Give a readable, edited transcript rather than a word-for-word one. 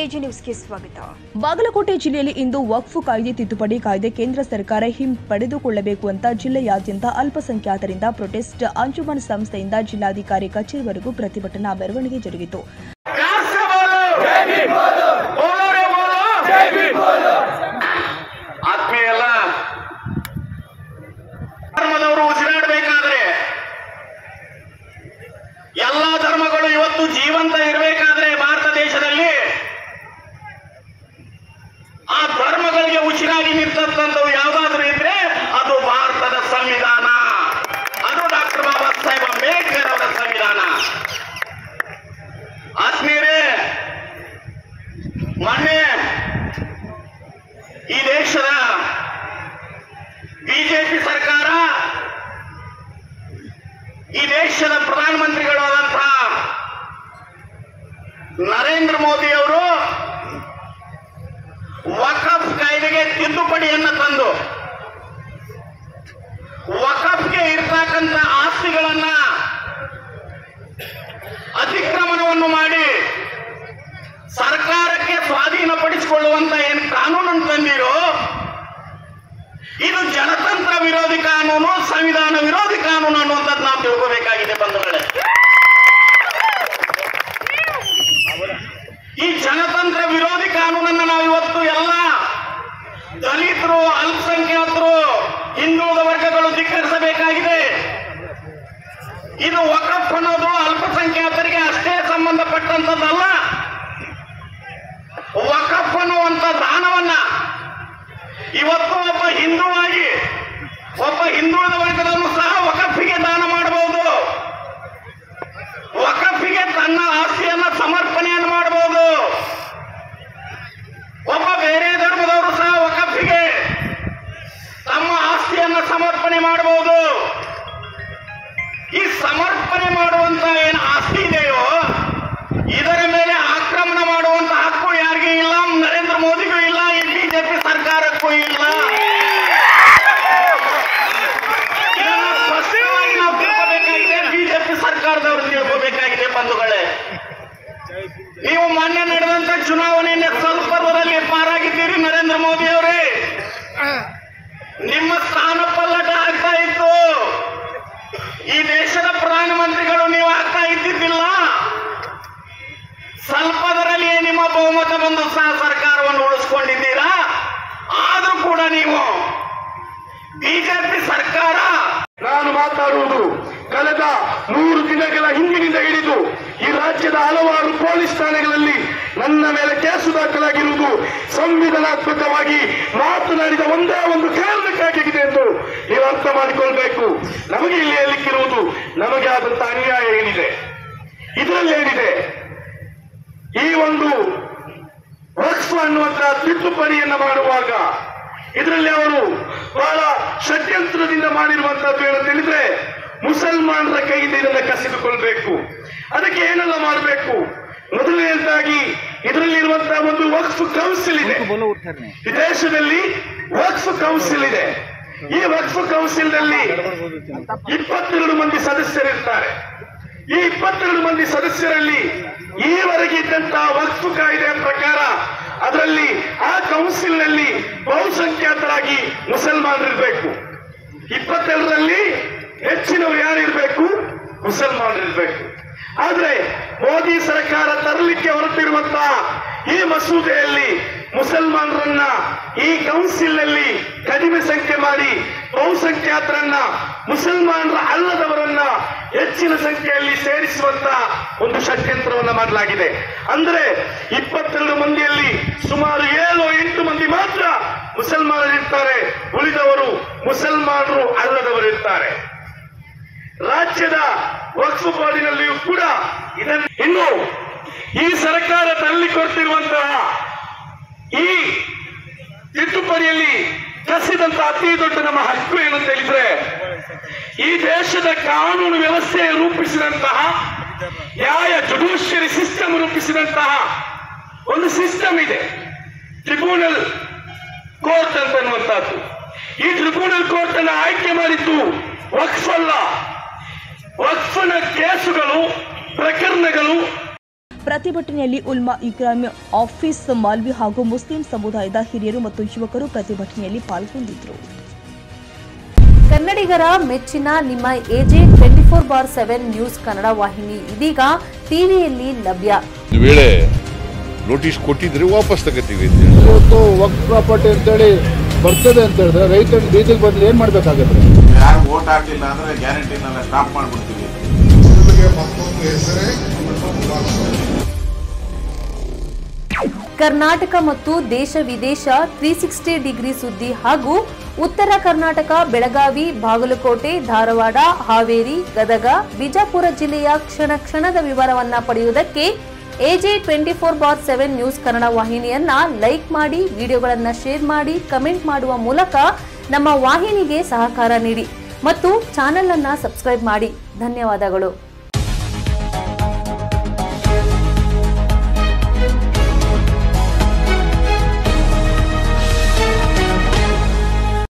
AG ನ್ಯೂಸ್ಗೆ ಸ್ವಾಗತ. ಬಾಗಲಕೋಟೆ ಜಿಲ್ಲೆಯಲ್ಲಿ ಇಂದು ವಕ್ಫ್ ಕಾಯ್ದೆ ತಿದ್ದುಪಡಿ ಕಾಯ್ದೆ ಕೇಂದ್ರ ಸರ್ಕಾರ ಹಿಂಪಡೆದುಕೊಳ್ಳಬೇಕು ಅಂತ ಜಿಲ್ಲೆಯಾದ್ಯಂತ ಅಲ್ಪಸಂಖ್ಯಾತರಿಂದ ಪ್ರೊಟೆಸ್ಟ್ ಅಂಜುಮನ್ ಸಂಸ್ಥೆಯಿಂದ ಜಿಲ್ಲಾಧಿಕಾರಿ ಕಚೇರಿವರೆಗೂ ಪ್ರತಿಭಟನಾ ಮೆರವಣಿಗೆ ಜರುಗಿತು. ಎಲ್ಲಾ ಧರ್ಮಗಳು ಇವತ್ತು ಜೀವಂತ ಇರಬೇಕಾದ್ರೆ ಭಾರತ ದೇಶದಲ್ಲಿ ಆ ಧರ್ಮಗಳಿಗೆ ಉಸಿರಾಗಿ ನಿಂತಂತದ್ದು ಯಾವುದಾದ್ರೂ ಇದ್ರೆ ಅದು ಭಾರತದ ಸಂವಿಧಾನ, ಅದು ಡಾಕ್ಟರ್ ಬಾಬಾ ಸಾಹೇಬ್ ಅಂಬೇಡ್ಕರ್ ಅವರ ಸಂವಿಧಾನ. ಆತ್ಮೀಯರೇ, ಮೊನ್ನೆ ಈ ದೇಶದ ಬಿಜೆಪಿ ಸರ್ಕಾರ ಈ ದೇಶದ ಪ್ರಧಾನಮಂತ್ರಿಗಳಾದಂತಹ ನರೇಂದ್ರ ಮೋದಿ ಅವರು ವಕಫ್ ಕಾಯ್ದೆಗೆ ತಿದ್ದುಪಡಿಯನ್ನು ತಂದು ವಕಫ್ಗೆ ಇರ್ತಕ್ಕಂಥ ಆಸ್ತಿಗಳನ್ನ ಅತಿಕ್ರಮಣವನ್ನು ಮಾಡಿ ಸರ್ಕಾರಕ್ಕೆ ಸ್ವಾಧೀನಪಡಿಸಿಕೊಳ್ಳುವಂತ ಏನು ಕಾನೂನನ್ನು ತಂದಿರೋ ಇದು ಜನತಂತ್ರ ವಿರೋಧಿ ಕಾನೂನು, ಸಂವಿಧಾನ ವಿರೋಧಿ ಕಾನೂನು ಅನ್ನುವಂಥದ್ದು ನಾವು ತಿಳ್ಕೋಬೇಕಾಗಿದೆ ಬಂಧುಗಳೇ. ಈ ಜನತಂತ್ರ ವಿರೋಧಿ ಕಾನೂನನ್ನು ನಾವು ಇವತ್ತು ಎಲ್ಲ ದಲಿತರು, ಅಲ್ಪಸಂಖ್ಯಾತರು, ಹಿಂದುಳಿದ ವರ್ಗಗಳು ಧಿಕ್ಕರಿಸಬೇಕಾಗಿದೆ. ಇದು ವಕಫ್ ಅನ್ನೋದು ಅಲ್ಪಸಂಖ್ಯಾತರಿಗೆ ಅಷ್ಟೇ ಸಂಬಂಧಪಟ್ಟಂತದ್ದಲ್ಲ. ವಕಫ್ ಅನ್ನುವಂಥ ದಾನವನ್ನ ಇವತ್ತು ಒಬ್ಬ ಹಿಂದುವಾಗಿ ಒಬ್ಬ ಹಿಂದುಳಿದ ವರ್ಗದವನು ಸಹ ವಕಫಿಗೆ ದಾನ ಮಾಡಬಹುದು, ವಕಫಿಗೆ ತನ್ನ ಆಸ್ತಿಯನ್ನ ಸಮರ್ಪಣೆಯನ್ನು ಮಾಡಬಹುದು. ಒಬ್ಬ ಬೇರೆ ಧರ್ಮದವರು ಸಹ ವಕಫಿಗೆ ತಮ್ಮ ಆಸ್ತಿಯನ್ನ ಸಮರ್ಪಣೆ ಮಾಡಬಹುದು. ಈ ಸಮರ್ಪಣೆ ಮಾಡುವಂತ ಏನು ಆಸ್ತಿ ಇದೆಯೋ ಇದರ ಮೇಲೆ ಆಕ್ರಮಣ ಮಾಡುವಂತ ಹಕ್ಕು ಯಾರಿಗೂ ಇಲ್ಲ, ನರೇಂದ್ರ ಮೋದಿಗೂ ಇಲ್ಲ, ಈ ಬಿಜೆಪಿ ಸರ್ಕಾರಕ್ಕೂ ಇಲ್ಲ. ಇದನ್ನು ಸ್ಪಷ್ಟವಾಗಿ ನಾವು ತಿಳ್ಕೋಬೇಕಾಗಿದೆ, ಬಿಜೆಪಿ ಸರ್ಕಾರದವರು ತಿಳ್ಕೋಬೇಕಾಗಿದೆ ಬಂಧುಗಳೇ. ನೀವು ಮೊನ್ನೆ ನಡೆದಂತ ಚುನಾವಣೆಯ ಸ್ವಲ್ಪದಲ್ಲಿ ಪಾರಾಗಿದ್ದೀರಿ ನರೇಂದ್ರ ಮೋದಿ ಅವರೇ. ನಿಮ್ಮ ಸ್ಥಾನ ಪಲ್ಲಟ ಆಗ್ತಾ ಇತ್ತು. ಈ ದೇಶದ ಪ್ರಧಾನಮಂತ್ರಿಗಳು ನೀವು ಆಗ್ತಾ ಇದ್ದಿದ್ದಿಲ್ಲ. ಸ್ವಲ್ಪದರಲ್ಲಿಯೇ ನಿಮ್ಮ ಬಹುಮತ ಬಂದು ಸಹ ಸರ್ಕಾರವನ್ನು ಉಳಿಸ್ಕೊಂಡಿದ್ದೀರಾ. ಆದ್ರೂ ಕೂಡ ನೀವು ಬಿಜೆಪಿ ಸರ್ಕಾರ, ನಾನು ಮಾತಾಡುವುದು ಕಳೆದ 3 ದಿನಗಳ ಹಿಂದಿನಿಂದ ಹಿಡಿದು ಈ ರಾಜ್ಯದ ಹಲವಾರು ಪೊಲೀಸ್ ಠಾಣೆಗಳಲ್ಲಿ ನನ್ನ ಮೇಲೆ ಕೇಸು ದಾಖಲಾಗಿರುವುದು ಸಂವಿಧಾನಾತ್ಮಕವಾಗಿ ಮಾತನಾಡಿದ ಒಂದೇ ಒಂದು ಕಾರಣಕ್ಕಾಗಿದೆ ಎಂದು ನೀವು ಅರ್ಥ ಮಾಡಿಕೊಳ್ಬೇಕು. ನಮಗೆ ಇಲ್ಲಿ ಹೇಳಲಿಕ್ಕಿರುವುದು ನಮಗೆ ಆದಂತಹ ಅನ್ಯಾಯ ಏನಿದೆ, ಇದರಲ್ಲಿ ಏನಿದೆ, ಈ ಒಂದು ವಕ್ಫ್ ಅನ್ನುವಂತಹ ತಿದ್ದುಪಡಿಯನ್ನು ಮಾಡುವಾಗ ಇದರಲ್ಲಿ ಅವರು ಬಹಳ ಷಡ್ಯಂತ್ರದಿಂದ ಮಾಡಿರುವಂತಹದ್ದು ಏನಂತ ಹೇಳಿದ್ರೆ ಮುಸಲ್ಮಾನರ ಕೈಯಿಂದ ಇದನ್ನು ಕಸಿದುಕೊಳ್ಬೇಕು. ಅದಕ್ಕೆ ಏನೆಲ್ಲ ಮಾಡಬೇಕು? ಮೊದಲನೇದಾಗಿ ಇದರಲ್ಲಿರುವಂತಹ ಒಂದು ವಕ್ಫ್ ಕೌನ್ಸಿಲ್ ಇದೆ. ಈ ದೇಶದಲ್ಲಿ ವಕ್ಫ್ ಕೌನ್ಸಿಲ್ ಇದೆ. ಈ ವಕ್ಫ್ ಕೌನ್ಸಿಲ್ ನಲ್ಲಿ 22 ಮಂದಿ ಸದಸ್ಯರಿರ್ತಾರೆ. ಈ 22 ಮಂದಿ ಸದಸ್ಯರಲ್ಲಿ ಈವರೆಗೆ ಇದ್ದಂತಹ ವಕ್ಫ್ ಕಾಯ್ದೆಯ ಪ್ರಕಾರ ಅದರಲ್ಲಿ ಆ ಕೌನ್ಸಿಲ್ ನಲ್ಲಿ ಬಹುಸಂಖ್ಯಾತರಾಗಿ ಮುಸಲ್ಮಾನರಿರ್ಬೇಕು. 22ರಲ್ಲಿ ಹೆಚ್ಚಿನವರು ಯಾರಿರ್ಬೇಕು? ಮುಸಲ್ಮಾನರಿರ್ಬೇಕು. ಆದ್ರೆ ಮೋದಿ ಸರ್ಕಾರ ತರಲಿಕ್ಕೆ ಹೊರಟಿರುವಂತಹ ಈ ಮಸೂದೆಯಲ್ಲಿ ಮುಸಲ್ಮಾನರನ್ನ ಈ ಕೌನ್ಸಿಲ್ ನಲ್ಲಿ ಕಡಿಮೆ ಸಂಖ್ಯೆ ಮಾಡಿ ಬಹುಸಂಖ್ಯಾತರನ್ನ, ಮುಸಲ್ಮಾನರ ಅಲ್ಲದವರನ್ನ ಹೆಚ್ಚಿನ ಸಂಖ್ಯೆಯಲ್ಲಿ ಸೇರಿಸುವಂತ ಒಂದು ಷಡ್ಯಂತ್ರವನ್ನ ಮಾಡಲಾಗಿದೆ. ಅಂದ್ರೆ 22 ಮಂದಿಯಲ್ಲಿ ಸುಮಾರು 7-8 ಮಂದಿ ಮಾತ್ರ ಮುಸಲ್ಮಾನರಿರ್ತಾರೆ, ಉಳಿದವರು ಮುಸಲ್ಮಾನರು ಅಲ್ಲದವರಿರ್ತಾರೆ. ರಾಜ್ಯದ ವಕ್ಫ್ ಬೋರ್ಡಿನಲ್ಲಿಯೂ ಕೂಡ ಇದನ್ನು ಇನ್ನು ಈ ಸರ್ಕಾರ ತರಲಿಕೊಡ್ತಿರುವಂತಹ ಈ ತಿದ್ದುಪಡಿಯಲ್ಲಿ ಕಸಿದಂತಹ ಅತಿ ದೊಡ್ಡ ನಮ್ಮ ಹಕ್ಕು ಏನಂತ ಹೇಳಿದ್ರೆ, ಈ ದೇಶದ ಕಾನೂನು ವ್ಯವಸ್ಥೆ ರೂಪಿಸಿದಂತಹ ಜುಡಿಷಿಯರಿ ಸಿಸ್ಟಮ್ ರೂಪಿಸಿದಂತಹ ಒಂದು ಸಿಸ್ಟಮ್ ಇದೆ, ಟ್ರಿಬ್ಯುನಲ್ ಕೋರ್ಟ್ ಅಂತ ಅನ್ನುವಂತಹದ್ದು. ಈ ಟ್ರಿಬ್ಯುನಲ್ ಕೋರ್ಟ್ ಅನ್ನು ಆಯ್ಕೆ ಮಾಡಿದ್ದು ವಕ್ಫ್ ಅಲ್ಲ. ವಕ್ಫ್ನ ಕೇಸುಗಳು, ಪ್ರಕರಣಗಳು ಪ್ರತಿಭಟನೆಯಲ್ಲಿ ಉಲ್ಮಾ ಇಕ್ರಾಮ್ ಆಫೀಸ್ ಮಾಲ್ವಿ ಹಾಗೂ ಮುಸ್ಲಿಂ ಸಮುದಾಯದ ಹಿರಿಯರು ಮತ್ತು ಯುವಕರು ಪ್ರತಿಭಟನೆಯಲ್ಲಿ ಪಾಲ್ಗೊಂಡಿದ್ದರು. ಕನ್ನಡಿಗರ ಮೆಚ್ಚಿನ ನಿಮ್ಮ AJ 24/7 ನ್ಯೂಸ್ ಕನ್ನಡ ವಾಹಿನಿ ಇದೀಗ ಟಿವಿಯಲ್ಲಿ ಲಭ್ಯ. ವೇಳೆ ನೋಟಿಸ್ ಕೊಟ್ಟಿದ್ರೆ ವಾಪಸ್ ತಗೋತೀವಿ. ಇವತ್ತು ವಕ್ಫ್ ಪ್ರಾಪರ್ಟಿ ಅಂತೇಳಿ ಬರ್ತದೆ ಅಂತ ಹೇಳಿದ್ರೆ ರೈತರು ಬೀದಿಗೆ ಬದಲು ಏನ್ ಮಾಡ್ಬೇಕಾಗತ್ತೆ? ಯಾರು ವೋಟ್ ಹಾಕಿಲ್ಲ ಅಂದ್ರೆ ಗ್ಯಾರಂಟಿನೆಲ್ಲ ಸ್ಟಾಪ್ ಮಾಡ್ಬಿಡ್ತೀವಿ. ಕರ್ನಾಟಕ ಮತ್ತು ದೇಶ ವಿದೇಶ 360 ಡಿಗ್ರಿ ಸುದ್ದಿ ಹಾಗೂ ಉತ್ತರ ಕರ್ನಾಟಕ, ಬೆಳಗಾವಿ, ಬಾಗಲಕೋಟೆ, ಧಾರವಾಡ, ಹಾವೇರಿ, ಗದಗ, ಬಿಜಾಪುರ ಜಿಲ್ಲೆಯ ಕ್ಷಣ ಕ್ಷಣದ ವಿವರವನ್ನ ಪಡೆಯುವುದಕ್ಕೆ AJ 24/7 ನ್ಯೂಸ್ ಕನ್ನಡ ವಾಹಿನಿಯನ್ನ ಲೈಕ್ ಮಾಡಿ, ವಿಡಿಯೋಗಳನ್ನ ಶೇರ್ ಮಾಡಿ, ಕಮೆಂಟ್ ಮಾಡುವ ಮೂಲಕ ನಮ್ಮ ವಾಹಿನಿಗೆ ಸಹಕಾರ ನೀಡಿ ಮತ್ತು ಚಾನೆಲ್ ಅನ್ನ ಸಬ್ಸ್ಕ್ರೈಬ್ ಮಾಡಿ. ಧನ್ಯವಾದಗಳು.